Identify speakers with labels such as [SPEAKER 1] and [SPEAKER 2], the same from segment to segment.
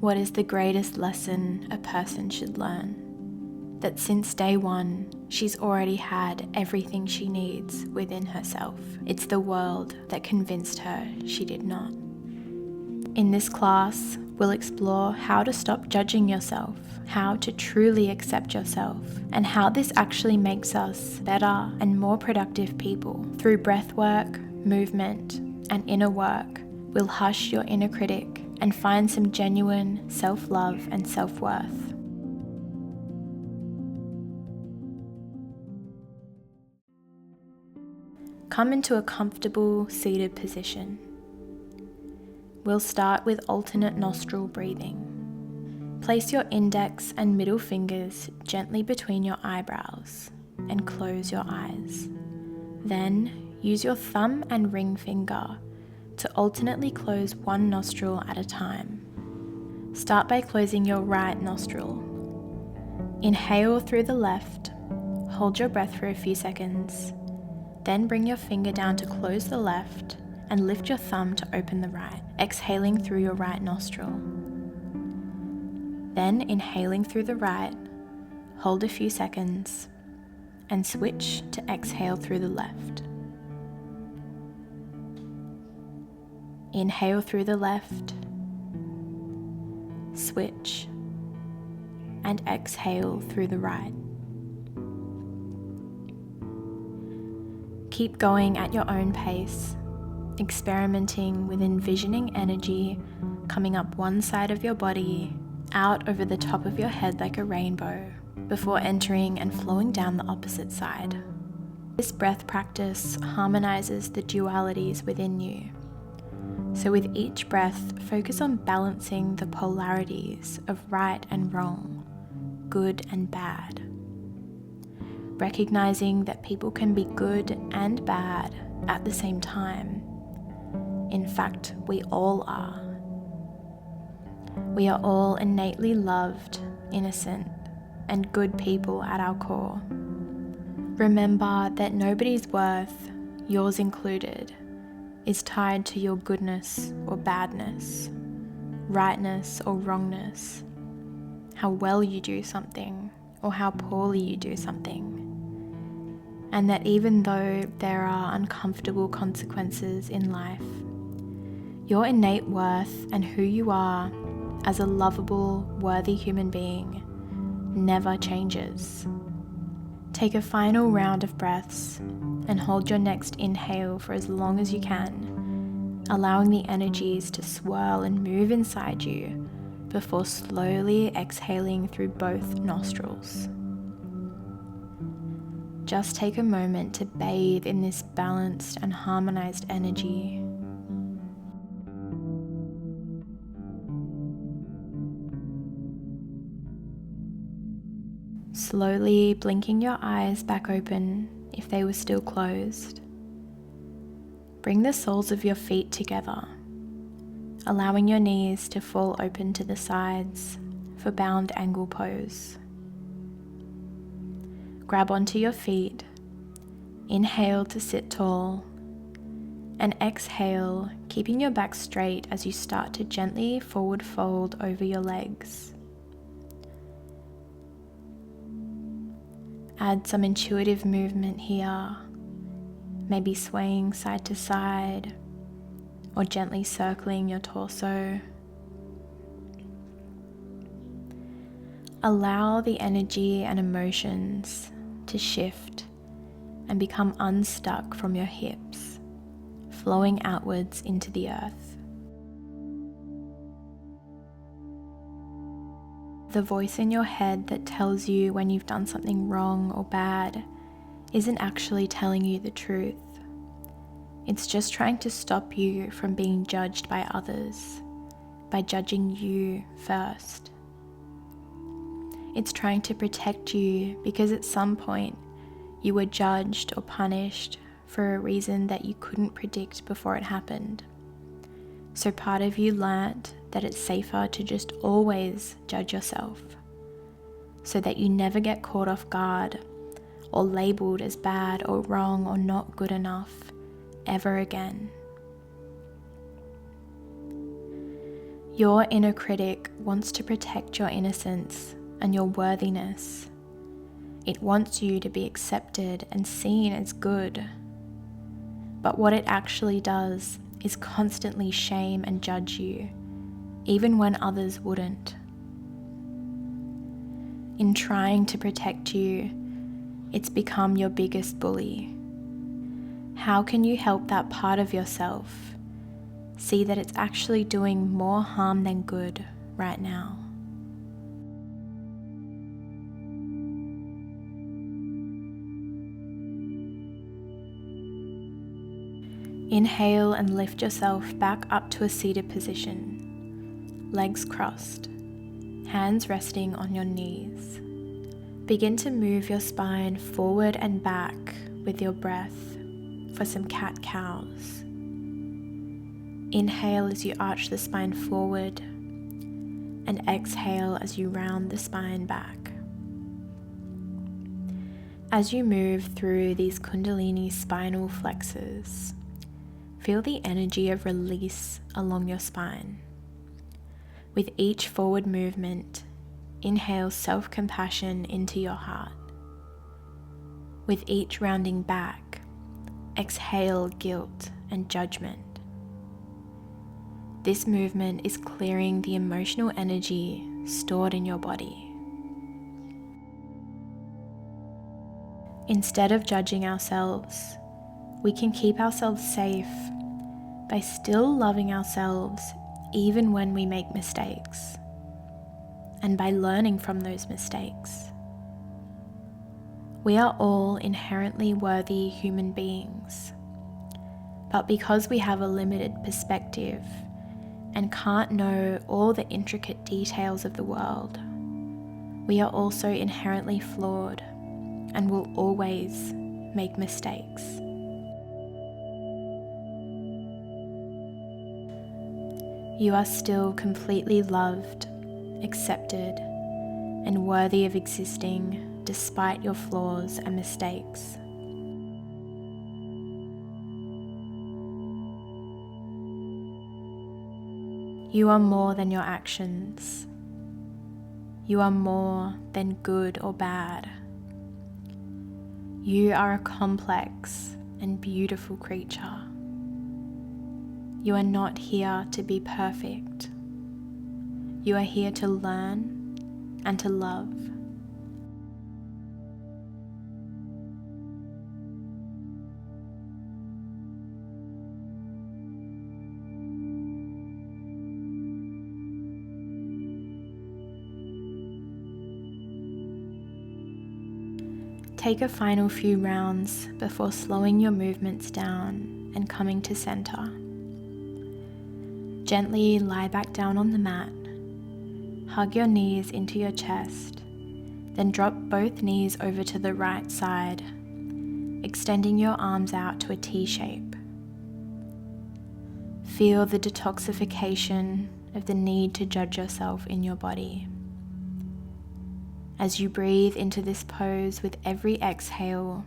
[SPEAKER 1] What is the greatest lesson a person should learn? That since day one, she's already had everything she needs within herself. It's the world that convinced her she did not. In this class, we'll explore how to stop judging yourself, how to truly accept yourself, and how this actually makes us better and more productive people. Through breathwork, movement, and inner work, we'll hush your inner critic and find some genuine self-love and self-worth. Come into a comfortable seated position. We'll start with alternate nostril breathing. Place your index and middle fingers gently between your eyebrows and close your eyes. Then use your thumb and ring finger to alternately close one nostril at a time. Start by closing your right nostril. Inhale through the left, hold your breath for a few seconds, then bring your finger down to close the left and lift your thumb to open the right, exhaling through your right nostril. Then inhaling through the right, hold a few seconds, and switch to exhale through the left. Inhale through the left, switch, and exhale through the right. Keep going at your own pace, experimenting with envisioning energy coming up one side of your body, out over the top of your head like a rainbow, before entering and flowing down the opposite side. This breath practice harmonizes the dualities within you. So with each breath, focus on balancing the polarities of right and wrong, good and bad. Recognizing that people can be good and bad at the same time. In fact, we all are. We are all innately loved, innocent, and good people at our core. Remember that nobody's worth, yours included, is tied to your goodness or badness, rightness or wrongness, how well you do something or how poorly you do something. And that even though there are uncomfortable consequences in life, your innate worth and who you are as a lovable, worthy human being never changes. Take a final round of breaths and hold your next inhale for as long as you can, allowing the energies to swirl and move inside you before slowly exhaling through both nostrils. Just take a moment to bathe in this balanced and harmonized energy. Slowly blinking your eyes back open if they were still closed. Bring the soles of your feet together, allowing your knees to fall open to the sides for bound angle pose. Grab onto your feet, inhale to sit tall, and exhale, keeping your back straight as you start to gently forward fold over your legs. Add some intuitive movement here, maybe swaying side to side or gently circling your torso. Allow the energy and emotions to shift and become unstuck from your hips, flowing outwards into the earth. The voice in your head that tells you when you've done something wrong or bad isn't actually telling you the truth. It's just trying to stop you from being judged by others, by judging you first. It's trying to protect you because at some point you were judged or punished for a reason that you couldn't predict before it happened. So part of you learnt that it's safer to just always judge yourself, so that you never get caught off guard or labelled as bad or wrong or not good enough ever again. Your inner critic wants to protect your innocence and your worthiness. It wants you to be accepted and seen as good. But what it actually does is constantly shame and judge you, even when others wouldn't. In trying to protect you, it's become your biggest bully. How can you help that part of yourself see that it's actually doing more harm than good right now? Inhale and lift yourself back up to a seated position, legs crossed, hands resting on your knees. Begin to move your spine forward and back with your breath for some cat-cows. Inhale as you arch the spine forward, and exhale as you round the spine back. As you move through these Kundalini spinal flexors, feel the energy of release along your spine. With each forward movement, inhale self-compassion into your heart. With each rounding back, exhale guilt and judgment. This movement is clearing the emotional energy stored in your body. Instead of judging ourselves, we can keep ourselves safe by still loving ourselves even when we make mistakes, and by learning from those mistakes. We are all inherently worthy human beings, but because we have a limited perspective and can't know all the intricate details of the world, we are also inherently flawed and will always make mistakes. You are still completely loved, accepted, and worthy of existing despite your flaws and mistakes. You are more than your actions. You are more than good or bad. You are a complex and beautiful creature. You are not here to be perfect. You are here to learn and to love. Take a final few rounds before slowing your movements down and coming to center. Gently lie back down on the mat, hug your knees into your chest, then drop both knees over to the right side, extending your arms out to a T shape. Feel the detoxification of the need to judge yourself in your body. As you breathe into this pose with every exhale,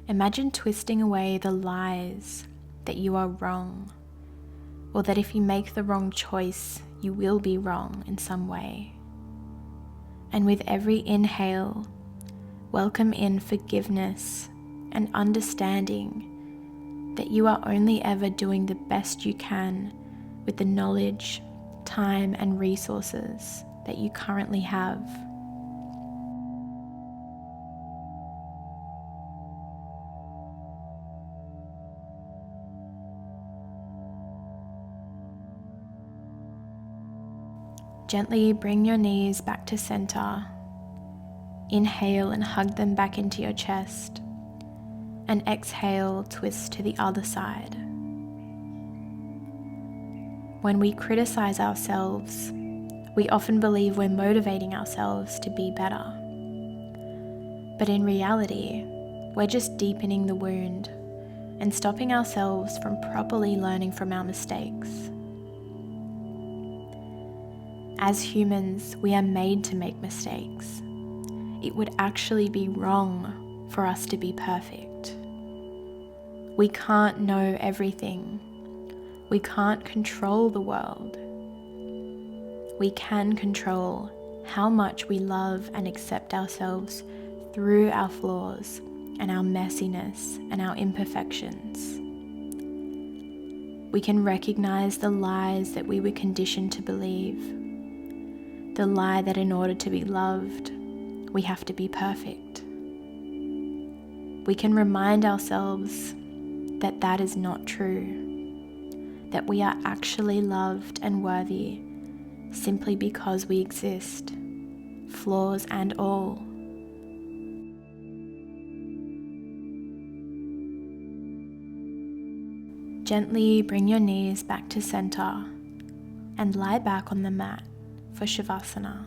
[SPEAKER 1] imagine twisting away the lies that you are wrong, or that if you make the wrong choice, you will be wrong in some way. And with every inhale, welcome in forgiveness and understanding that you are only ever doing the best you can with the knowledge, time, and resources that you currently have. Gently bring your knees back to center. Inhale and hug them back into your chest. And exhale, twist to the other side. When we criticize ourselves, we often believe we're motivating ourselves to be better. But in reality, we're just deepening the wound and stopping ourselves from properly learning from our mistakes. As humans, we are made to make mistakes. It would actually be wrong for us to be perfect. We can't know everything. We can't control the world. we can control how much we love and accept ourselves through our flaws and our messiness and our imperfections. We can recognize the lies that we were conditioned to believe. The lie that in order to be loved, we have to be perfect. We can remind ourselves that that is not true, that we are actually loved and worthy simply because we exist, flaws and all. Gently bring your knees back to center and lie back on the mat for Shavasana.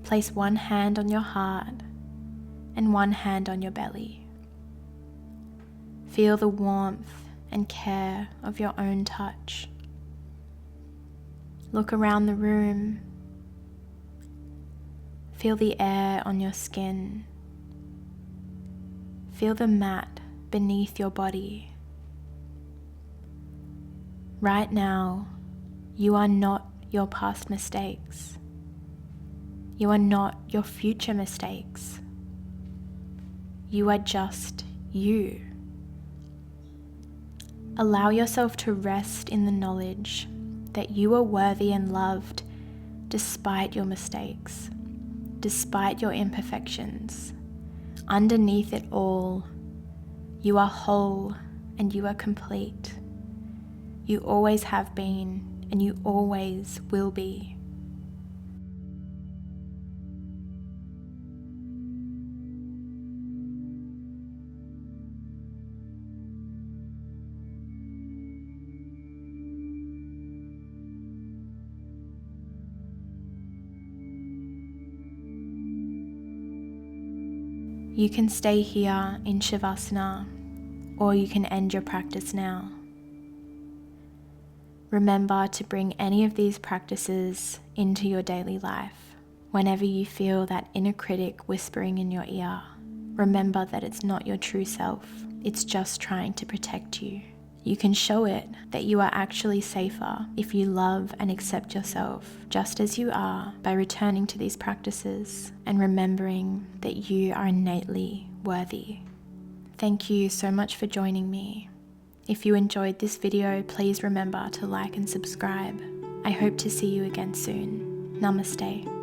[SPEAKER 1] Place one hand on your heart and one hand on your belly. Feel the warmth and care of your own touch. Look around the room. Feel the air on your skin. Feel the mat beneath your body. Right now, you are not your past mistakes. You are not your future mistakes. You are just you. Allow yourself to rest in the knowledge that you are worthy and loved despite your mistakes, despite your imperfections. Underneath it all, you are whole and you are complete. You always have been and you always will be. You can stay here in Shavasana, or you can end your practice now. Remember to bring any of these practices into your daily life. Whenever you feel that inner critic whispering in your ear, remember that it's not your true self. It's just trying to protect you. You can show it that you are actually safer if you love and accept yourself just as you are by returning to these practices and remembering that you are innately worthy. Thank you so much for joining me. If you enjoyed this video, please remember to like and subscribe. I hope to see you again soon. Namaste.